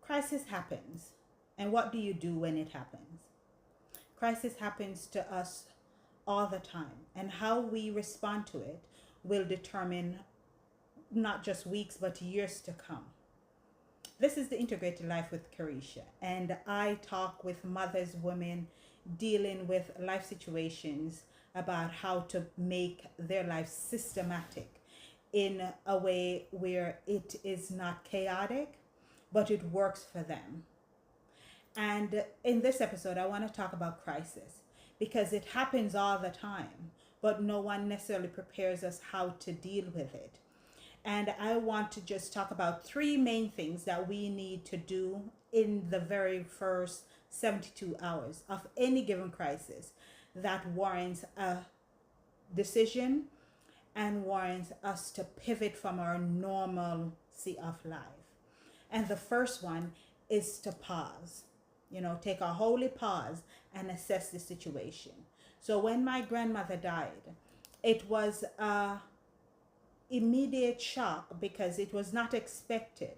crisis happens. And what do you do when it happens? Crisis happens to us all the time. And how we respond to it will determine not just weeks, but years to come. This is the Integrated Life with Kerresha, and I talk with mothers, women dealing with life situations about how to make their life systematic in a way where it is not chaotic, but it works for them. And in this episode, I want to talk about crisis because it happens all the time, but no one necessarily prepares us how to deal with it. And I want to just talk about three main things that we need to do in the very first 72 hours of any given crisis that warrants a decision and warrants us to pivot from our normalcy of life. And the first one is to pause, take a holy pause and assess the situation. So when my grandmother died, it was a immediate shock because it was not expected.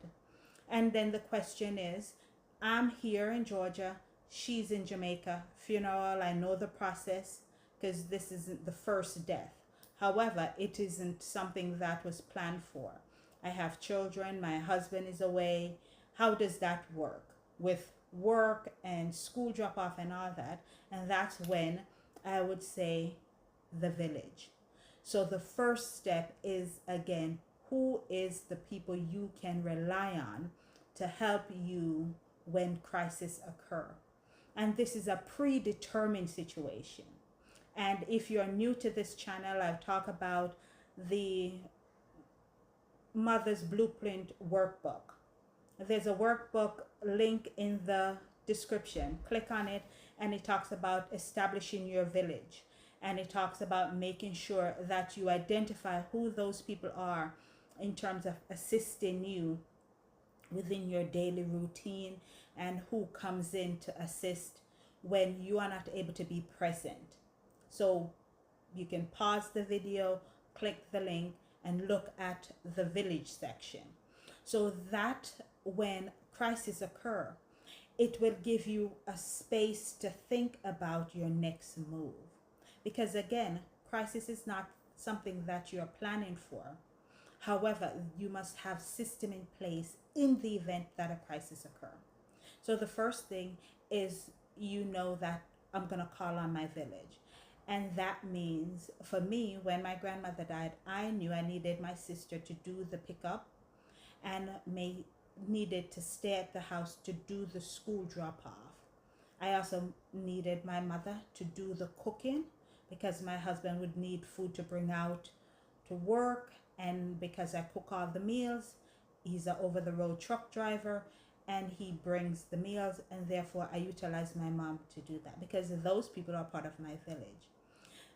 And then the question is, I'm here in Georgia, she's in Jamaica, funeral, I know the process because this isn't the first death. However, it isn't something that was planned for. I have children, my husband is away. How does that work with work and school drop off and all that? And that's when I would say the village. So the first step is, again, who is the people you can rely on to help you when crises occur? And this is a predetermined situation. And if you're new to this channel, I've talked about the Mother's Blueprint workbook. There's a workbook link in the description. Click on it and it talks about establishing your village. And it talks about making sure that you identify who those people are in terms of assisting you within your daily routine and who comes in to assist when you are not able to be present. So you can pause the video, click the link, and look at the village section. So that when crises occur, it will give you a space to think about your next move. Because again, crisis is not something that you're planning for. However, you must have system in place in the event that a crisis occur. So the first thing is that I'm going to call on my village. And that means for me, when my grandmother died, I knew I needed my sister to do the pickup and needed to stay at the house to do the school drop off. I also needed my mother to do the cooking because my husband would need food to bring out to work, and because I cook all the meals, he's an over-the-road truck driver and he brings the meals, and therefore I utilize my mom to do that because those people are part of my village.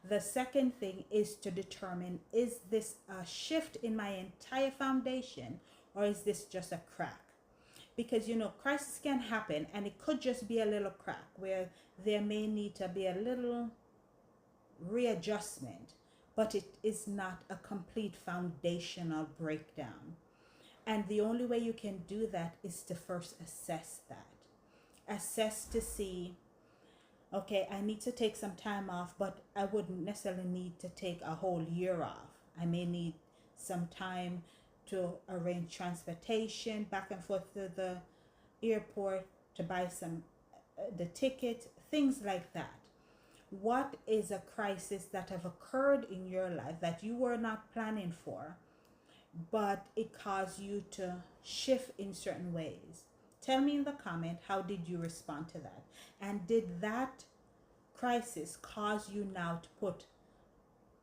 The second thing is to determine, is this a shift in my entire foundation or is this just a crack? Because crisis can happen and it could just be a little crack where there may need to be a little readjustment, but it is not a complete foundational breakdown. And the only way you can do that is to first assess that. Assess to see, okay, I need to take some time off, but I wouldn't necessarily need to take a whole year off. I may need some time to arrange transportation back and forth to the airport, to buy the ticket, things like that. What is a crisis that have occurred in your life that you were not planning for, but it caused you to shift in certain ways? Tell me in the comment, how did you respond to that? And did that crisis cause you now to put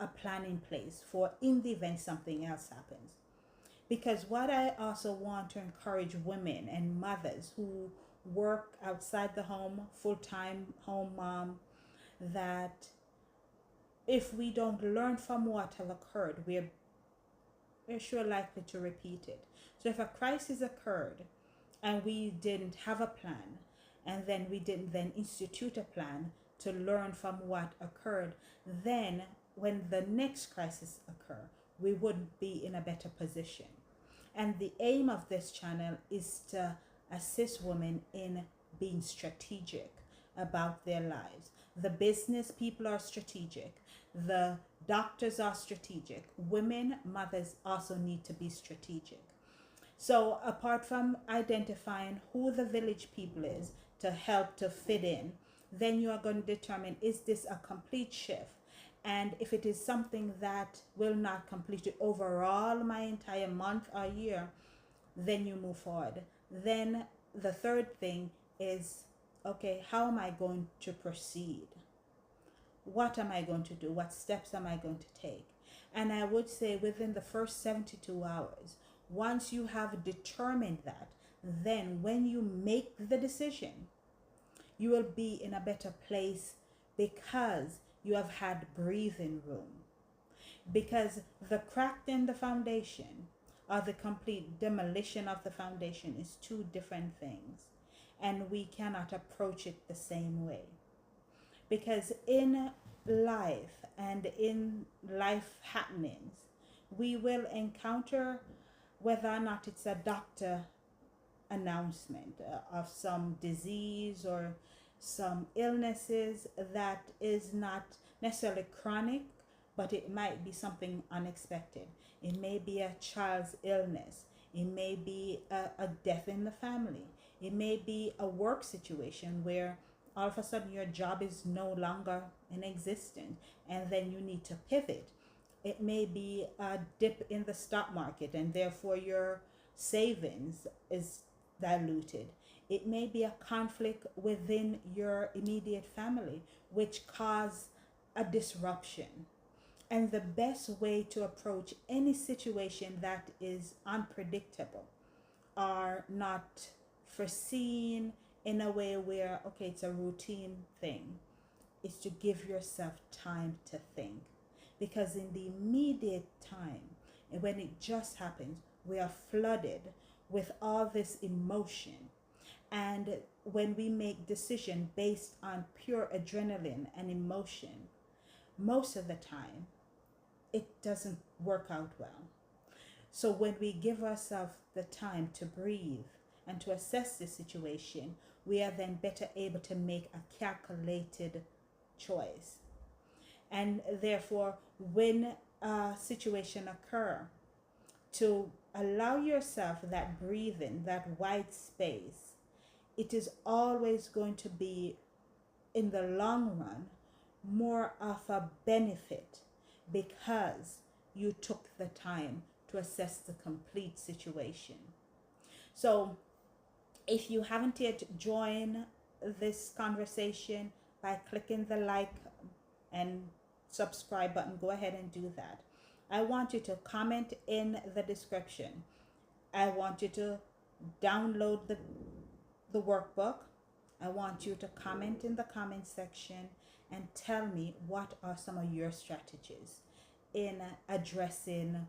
a plan in place for in the event something else happens? Because what I also want to encourage women and mothers who work outside the home, full-time home mom, that if we don't learn from what have occurred, we're sure likely to repeat it. So if a crisis occurred and we didn't have a plan, and then we didn't then institute a plan to learn from what occurred, then when the next crisis occur, we wouldn't be in a better position. And the aim of this channel is to assist women in being strategic about their lives. The business people are strategic. The doctors are strategic. Women, mothers also need to be strategic. So apart from identifying who the village people is to help to fit in, then you are going to determine, is this a complete shift? And if it is something that will not complete it overall my entire month or year, then you move forward. Then the third thing is, okay, how am I going to proceed? What am I going to do? What steps am I going to take? And I would say within the first 72 hours, once you have determined that, then when you make the decision, you will be in a better place because you have had breathing room. Because the crack in the foundation or the complete demolition of the foundation is two different things. And we cannot approach it the same way. Because in life and in life happenings, we will encounter, whether or not it's a doctor announcement of some disease or some illnesses that is not necessarily chronic, but it might be something unexpected. It may be a child's illness. It may be a death in the family. It may be a work situation where all of a sudden your job is no longer in existence and then you need to pivot. It may be a dip in the stock market and therefore your savings is diluted. It may be a conflict within your immediate family which cause a disruption. And the best way to approach any situation that is unpredictable or not foreseen in a way where, okay, it's a routine thing, is to give yourself time to think. Because in the immediate time, and when it just happens, we are flooded with all this emotion. And when we make decisions based on pure adrenaline and emotion, most of the time, it doesn't work out well. So when we give ourselves the time to breathe and to assess the situation, we are then better able to make a calculated choice. And therefore, when a situation occurs, to allow yourself that breathing, that white space, it is always going to be, in the long run, more of a benefit because you took the time to assess the complete situation. So if you haven't yet joined this conversation by clicking the like and subscribe button, go ahead and do that. I want you to comment in the description. I want you to download the workbook. I want you to comment in the comment section and tell me what are some of your strategies in addressing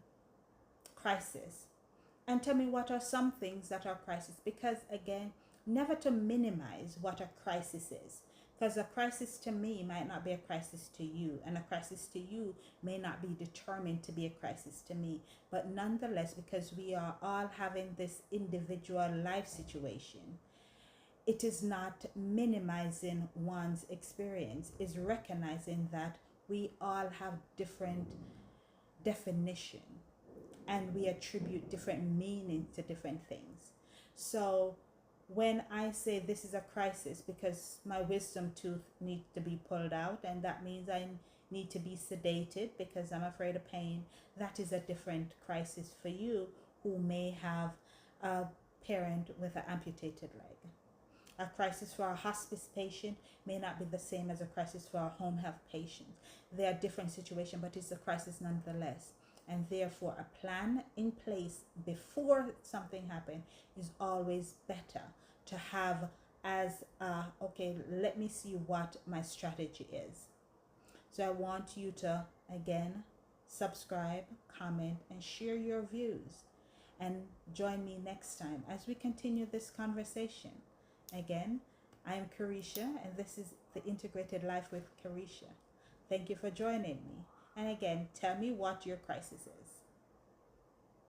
crisis. And tell me what are some things that are crisis. Because again, never to minimize what a crisis is. Because a crisis to me might not be a crisis to you, and a crisis to you may not be determined to be a crisis to me. But nonetheless, because we are all having this individual life situation, it is not minimizing one's experience, is recognizing that we all have different definition and we attribute different meanings to different things. So when I say this is a crisis because my wisdom tooth needs to be pulled out, and that means I need to be sedated because I'm afraid of pain, that is a different crisis for you who may have a parent with an amputated leg. A crisis for a hospice patient may not be the same as a crisis for a home health patient. They are different situations, but it's a crisis nonetheless. And therefore, a plan in place before something happens is always better to have as, okay, let me see what my strategy is. So I want you to, again, subscribe, comment, and share your views. And join me next time as we continue this conversation. Again, I am Kerresha, and this is the Integrated Life with Kerresha. Thank you for joining me. And again, tell me what your crisis is.